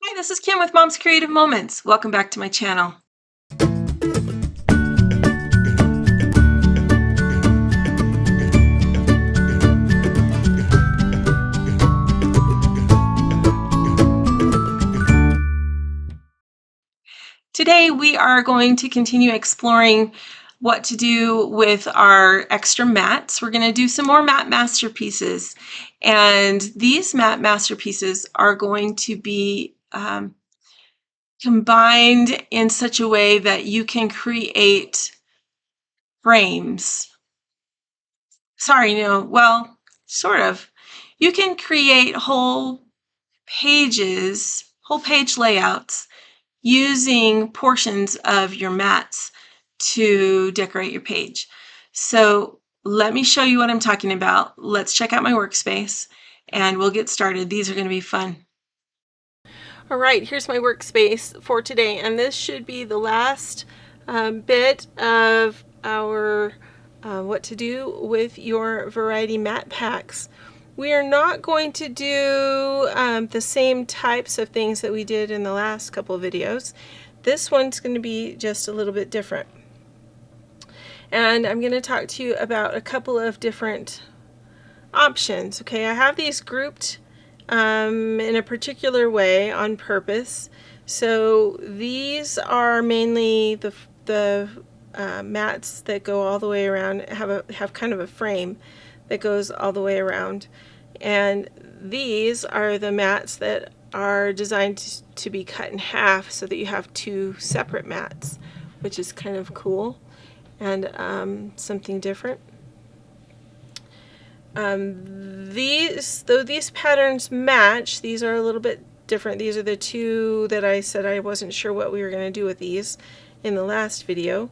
Hi, this is Kim with Mom's Creative Moments. Welcome back to my channel. Today we are going to continue exploring what to do with our extra mats. We're going to do some more mat masterpieces, and these mat masterpieces are going to be combined in such a way that you can create frames. Sorry, no, well, sort of. You can create whole pages, whole page layouts using portions of your mats to decorate your page. So let me show you what I'm talking about. Let's check out my workspace and we'll get started. These are going to be fun. All right, here's my workspace for today, and this should be the last bit of our what to do with your variety mat packs. We are not going to do the same types of things that we did in the last couple of videos. This one's going to be just a little bit different. And I'm going to talk to you about a couple of different options. Okay, I have these grouped in a particular way on purpose. So these are mainly the mats that go all the way around, have kind of a frame that goes all the way around, and these are the mats that are designed to be cut in half so that you have two separate mats, which is kind of cool and something different. Though these patterns match, these are a little bit different. These are the two that I said I wasn't sure what we were going to do with these in the last video,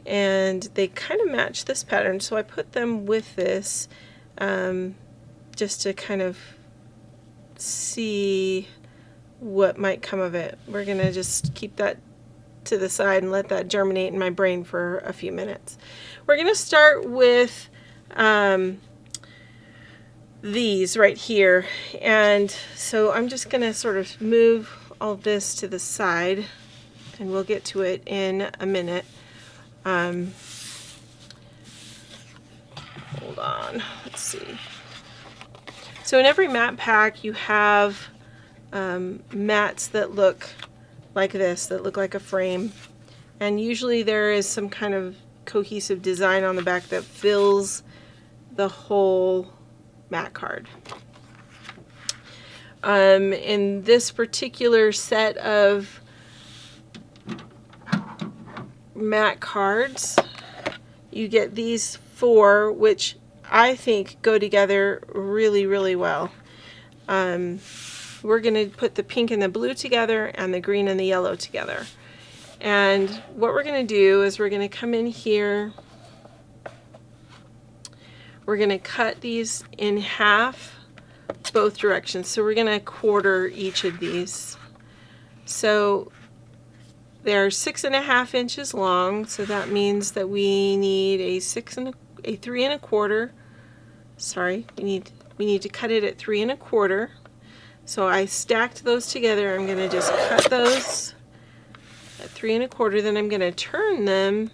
and they kind of match this pattern, so I put them with this just to kind of see what might come of it. We're going to just keep that to the side and let that germinate in my brain for a few minutes. We're going to start with these right here, and so I'm just going to sort of move all of this to the side, and we'll get to it in a minute. Hold on, let's see. So in every mat pack you have mats that look like this, that look like a frame, and usually there is some kind of cohesive design on the back that fills the whole mat card. In this particular set of mat cards, you get these four, which I think go together really, really well. We're going to put the pink and the blue together and the green and the yellow together. And what we're going to do is we're going to come in here. We're going to cut these in half both directions. So we're going to quarter each of these. So they're 6.5 inches long, so that means that we need a 3 1/4. Sorry, we need to cut it at 3 1/4. So I stacked those together. I'm going to just cut those at 3 1/4. Then I'm going to turn them,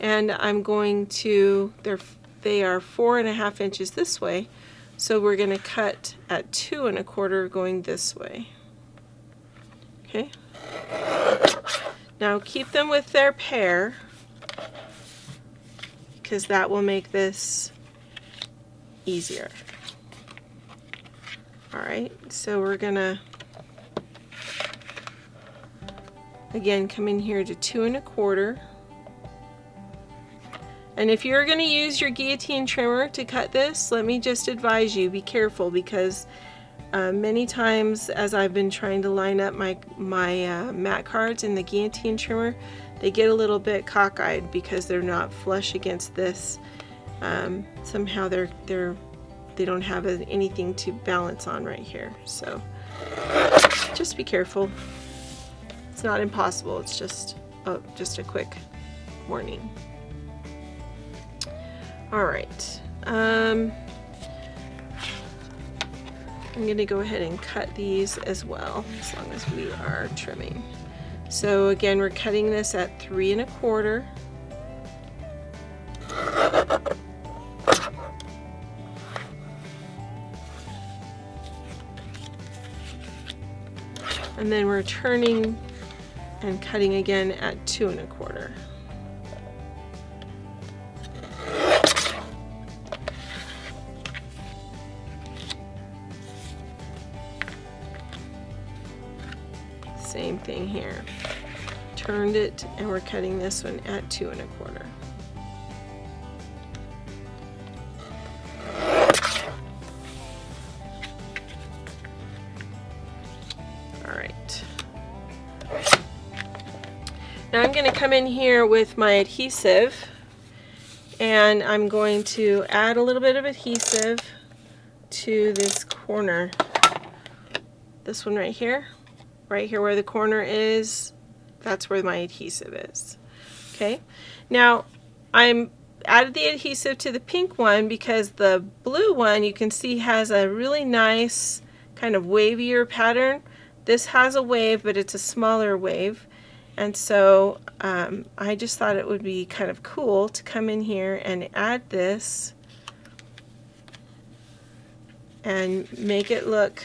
and I'm going to they are 4.5 inches this way. So we're going to cut at 2 1/4 going this way. Okay. Now keep them with their pair, because that will make this easier. Alright, so we're gonna again come in here to 2 1/4. And if you're going to use your guillotine trimmer to cut this, let me just advise you, be careful, because many times as I've been trying to line up my mat cards in the guillotine trimmer, they get a little bit cockeyed because they're not flush against this. Somehow they don't have anything to balance on right here. So just be careful. It's not impossible. It's just a quick warning. All right. I'm going to go ahead and cut these as well, as long as we are trimming. So again, we're cutting this at 3 1/4. And then we're turning and cutting again at 2 1/4. Same thing here. Turned it, and we're cutting this one at 2 1/4. All right. Now I'm going to come in here with my adhesive, and I'm going to add a little bit of adhesive to this corner. This one right here where the corner is, that's where my adhesive is. Okay, now I'm added the adhesive to the pink one because the blue one, you can see, has a really nice kind of wavier pattern. This has a wave, but it's a smaller wave, and so I just thought it would be kind of cool to come in here and add this and make it look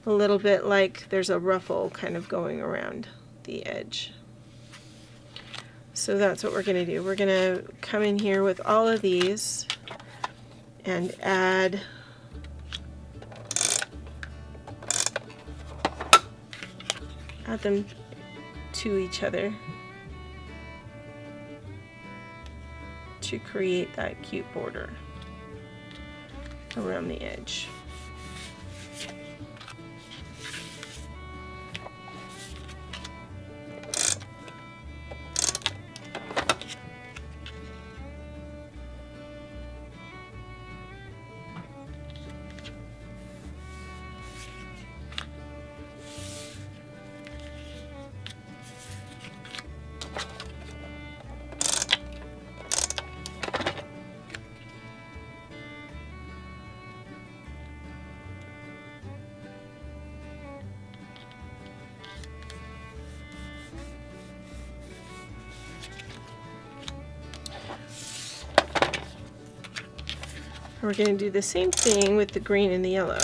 a little bit like there's a ruffle kind of going around the edge. So that's what we're going to do. We're going to come in here with all of these and add them to each other to create that cute border around the edge. We're going to do the same thing with the green and the yellow.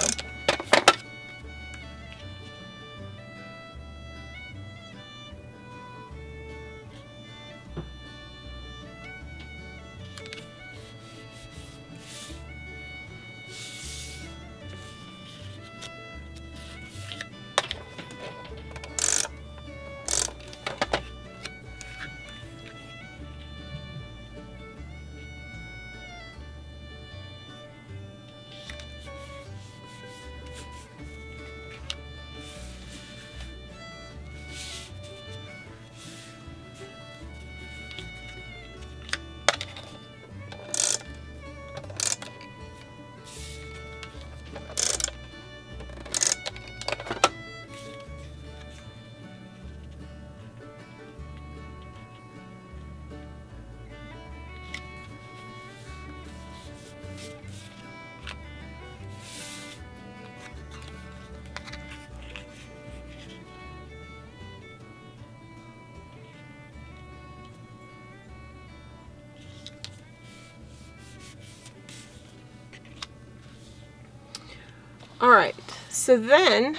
Alright, so then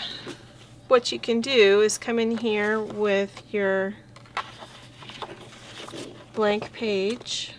what you can do is come in here with your blank page .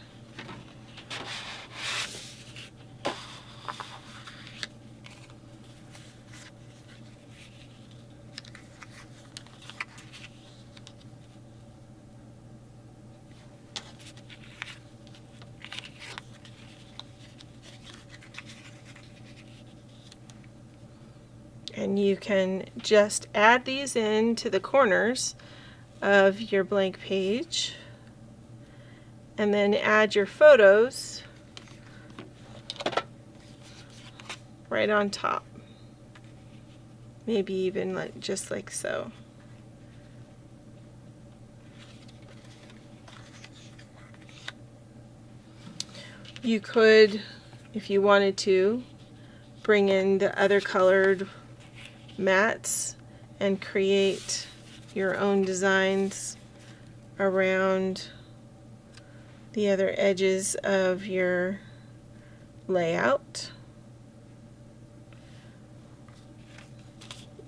And you can just add these in to the corners of your blank page, and then add your photos right on top. Maybe even like just like so. You could, if you wanted to, bring in the other colored mats and create your own designs around the other edges of your layout,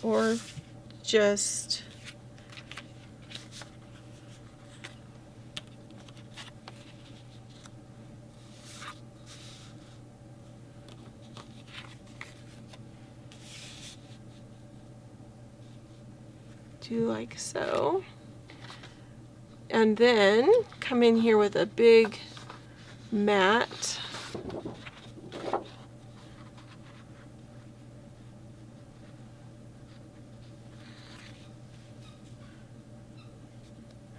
or just do like so, and then come in here with a big mat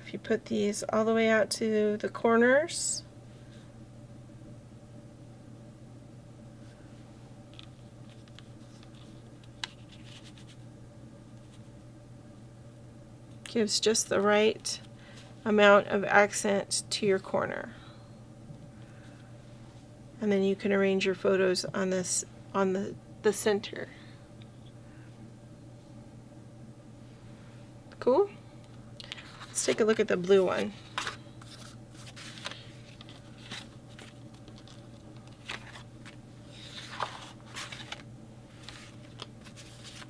if you put these all the way out to the corners, gives just the right amount of accent to your corner. And then you can arrange your photos on this, on the center. Cool? Let's take a look at the blue one.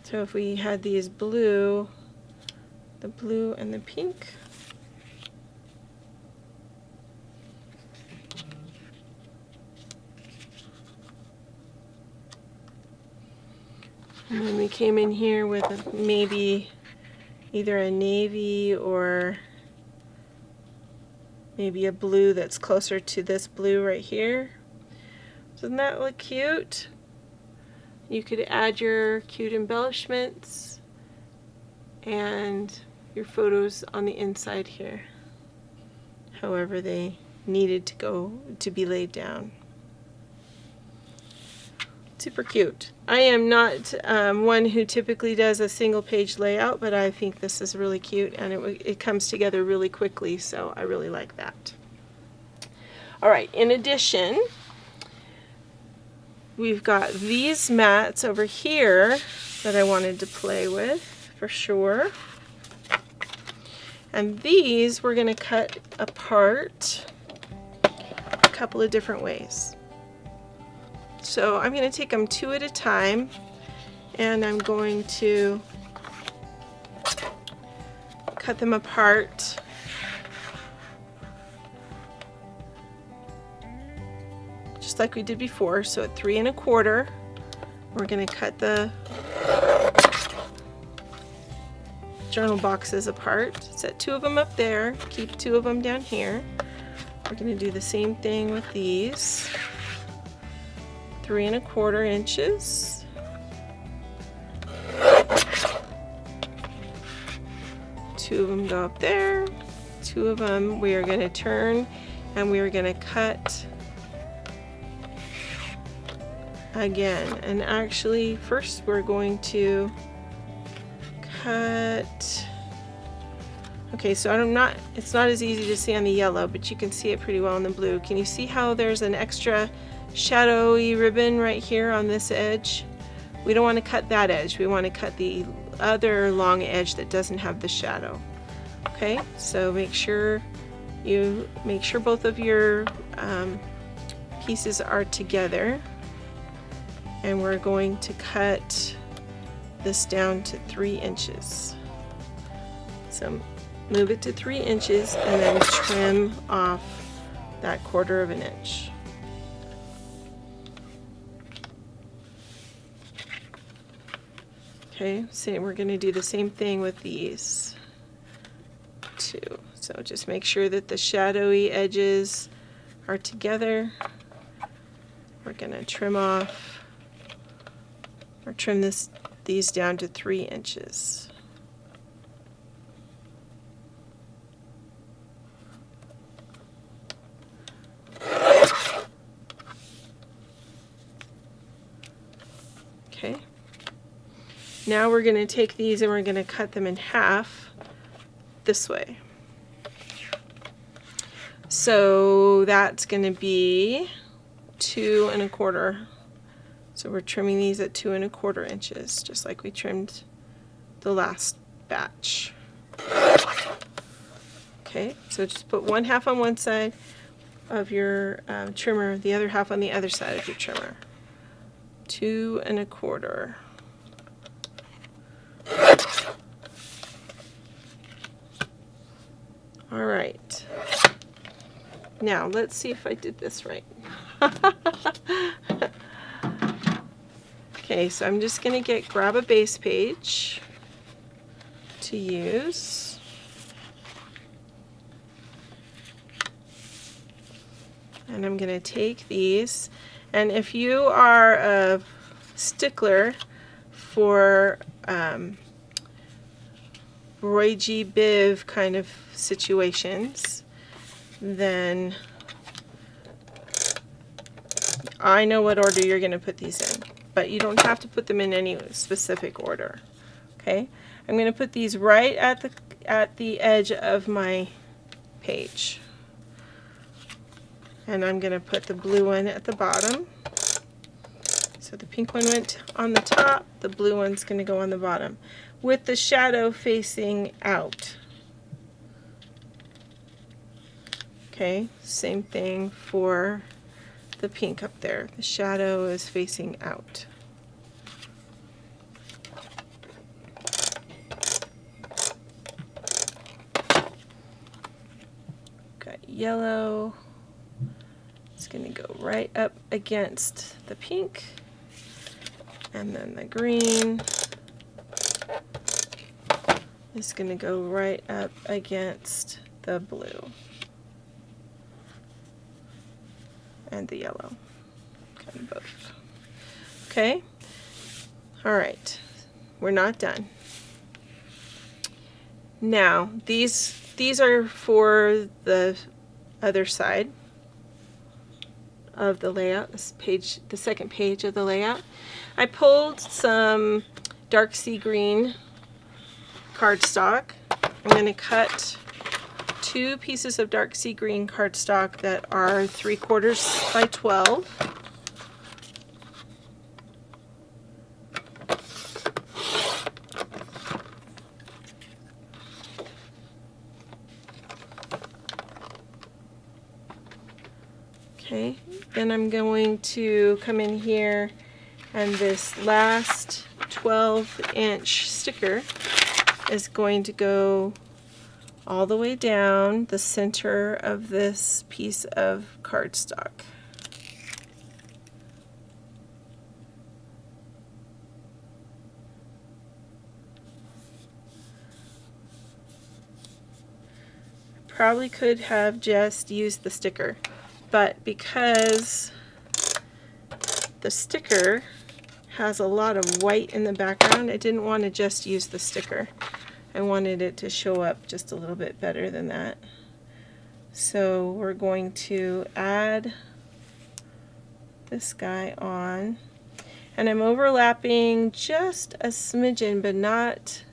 So if we had these blue, the blue and the pink. And then we came in here with maybe either a navy or maybe a blue that's closer to this blue right here. Doesn't that look cute? You could add your cute embellishments and your photos on the inside here, however they needed to be laid down. Super cute. I am not one who typically does a single page layout, but I think this is really cute, and it comes together really quickly, so I really like that. All right, in addition, we've got these mats over here that I wanted to play with for sure. And these we're going to cut apart a couple of different ways. So I'm going to take them two at a time, and I'm going to cut them apart just like we did before. So at 3 1/4, we're going to cut the journal boxes apart. Set 2 of them up there, keep 2 of them down here. We're going to do the same thing with these. 3 1/4 inches. Two of them go up there. 2 of them we are going to turn, and we are going to cut again. And actually, first we're going to cut. Okay, so it's not as easy to see on the yellow, but you can see it pretty well in the blue. Can you see how there's an extra shadowy ribbon right here on this edge? We don't want to cut that edge. We want to cut the other long edge that doesn't have the shadow. Okay, so make sure both of your pieces are together, and we're going to cut this down to 3 inches. So move it to 3 inches and then trim off that 1/4 of an inch. Okay, so we're going to do the same thing with these two. So just make sure that the shadowy edges are together. We're going to trim off, or trim these down to 3 inches. Okay. Now we're going to take these and we're going to cut them in half this way. So that's going to be 2 1/4. So we're trimming these at 2 1/4 inches, just like we trimmed the last batch. Okay, so just put 1/2 on one side of your trimmer, the other half on the other side of your trimmer. 2 1/4. All right. Now let's see if I did this right. Okay, so I'm just going to grab a base page to use. And I'm going to take these, and if you are a stickler for Roy G. Biv kind of situations, then I know what order you're going to put these in, but you don't have to put them in any specific order. Okay, I'm going to put these right at the edge of my page, and I'm going to put the blue one at the bottom. So the pink one went on the top, the blue one's going to go on the bottom, with the shadow facing out. Okay, same thing for the pink up there. The shadow is facing out. Got yellow. It's going to go right up against the pink, and then the green is going to go right up against the blue and the yellow, kind of both. Okay, all right, we're not done. Now these are for the other side of the layout, this page, the second page of the layout. I pulled some dark sea green cardstock. I'm going to cut 2 pieces of dark sea green cardstock that are 3/4 by 12. Okay, then I'm going to come in here, and this last 12-inch sticker is going to go all the way down the center of this piece of cardstock. Probably could have just used the sticker, but because the sticker has a lot of white in the background, I didn't want to just use the sticker. I wanted it to show up just a little bit better than that. So we're going to add this guy on, and I'm overlapping just a smidgen, but not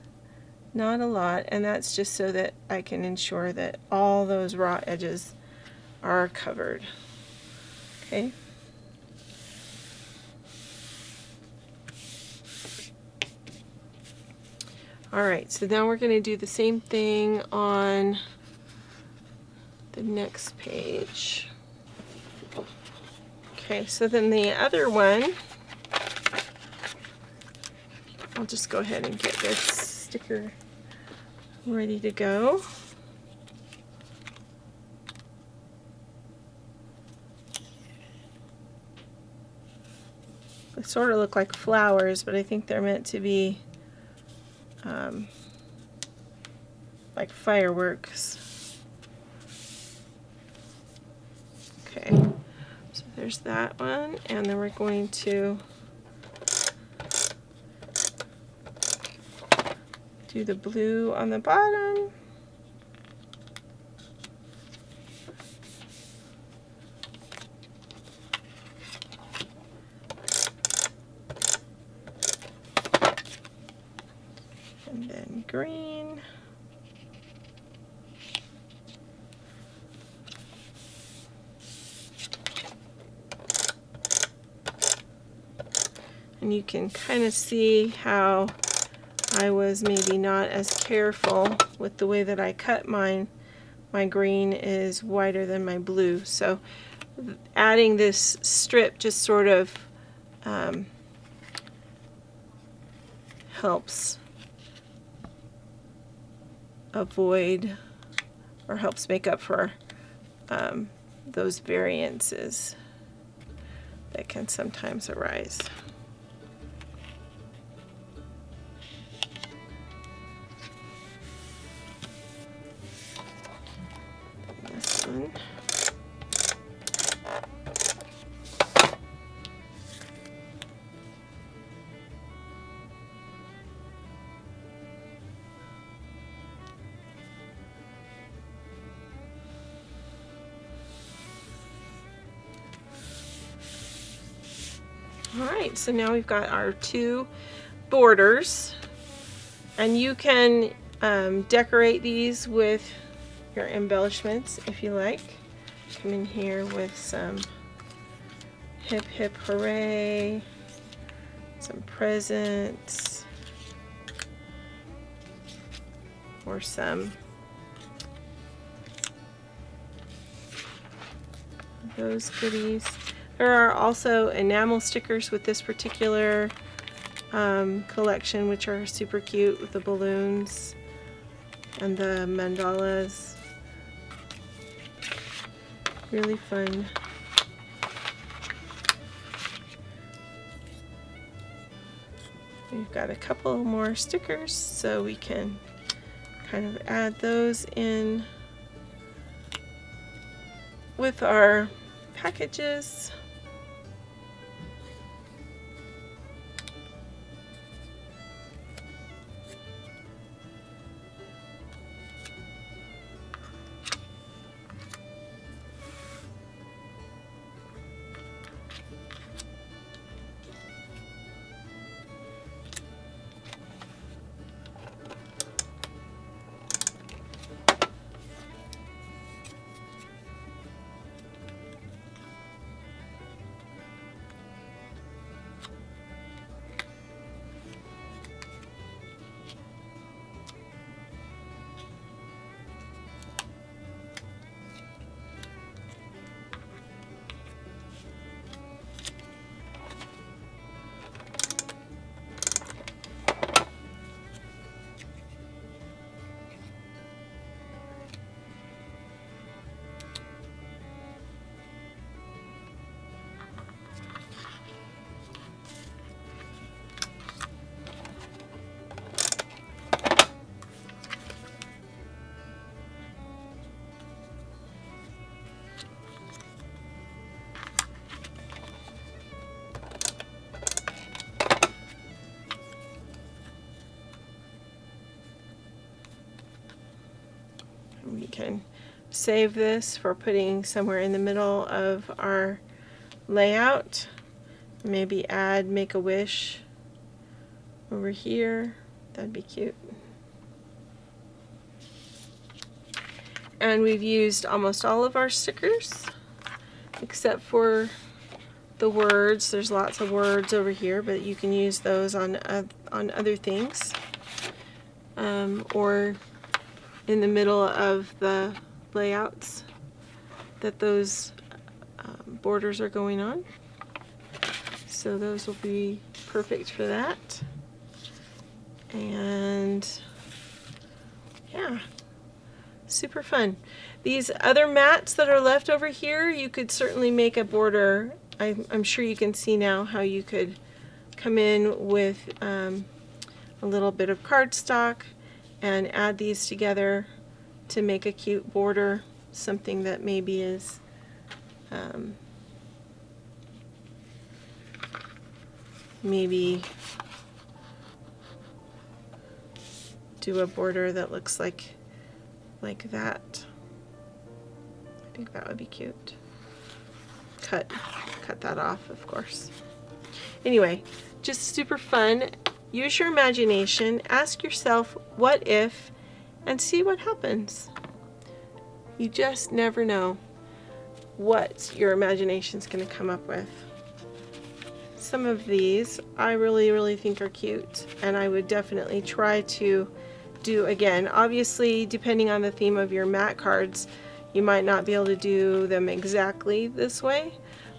a lot, and that's just so that I can ensure that all those raw edges are covered. Okay. Alright, so now we're going to do the same thing on the next page. Okay, so then the other one, I'll just go ahead and get this sticker ready to go. They sort of look like flowers, but I think they're meant to be like fireworks. Okay, so there's that one, and then we're going to do the blue on the bottom. And then green. And you can kind of see how I was maybe not as careful with the way that I cut mine. My green is wider than my blue, so adding this strip just sort of helps avoid or helps make up for those variances that can sometimes arise. This one. Alright, so now we've got our two borders, and you can decorate these with your embellishments if you like. Come in here with some hip hip hooray, some presents, or some those goodies. There are also enamel stickers with this particular collection, which are super cute with the balloons and the mandalas. Really fun. We've got a couple more stickers, so we can kind of add those in with our packages. We can save this for putting somewhere in the middle of our layout. Maybe add Make-A-Wish over here. That'd be cute. And we've used almost all of our stickers except for the words. There's lots of words over here, but you can use those on other things, or in the middle of the layouts that those borders are going on. So those will be perfect for that. And yeah, super fun. These other mats that are left over here, you could certainly make a border. I'm sure you can see now how you could come in with a little bit of cardstock and add these together to make a cute border, something that maybe is maybe do a border that looks like that. I think that would be cute. Cut that off, of course. Anyway, just super fun. Use your imagination, ask yourself what if, and see what happens. You just never know what your imagination's going to come up with. some of these I really think are cute, and I would definitely try to do again. Obviously, depending on the theme of your mat cards, you might not be able to do them exactly this way,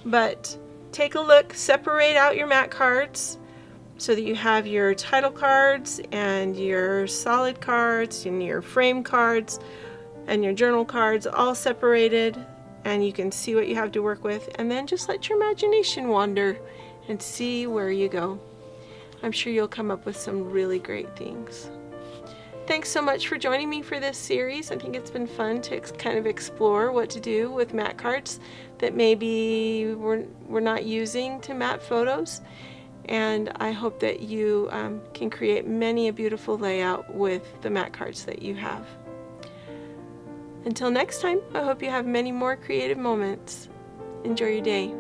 but take a look, separate out your mat cards so that you have your title cards and your solid cards and your frame cards and your journal cards all separated, and you can see what you have to work with, and then just let your imagination wander and see where you go. I'm sure you'll come up with some really great things. Thanks so much for joining me for this series. I think it's been fun to kind of explore what to do with mat cards that maybe we're not using to mat photos. And I hope that you can create many a beautiful layout with the mat cards that you have. Until next time, I hope you have many more creative moments. Enjoy your day.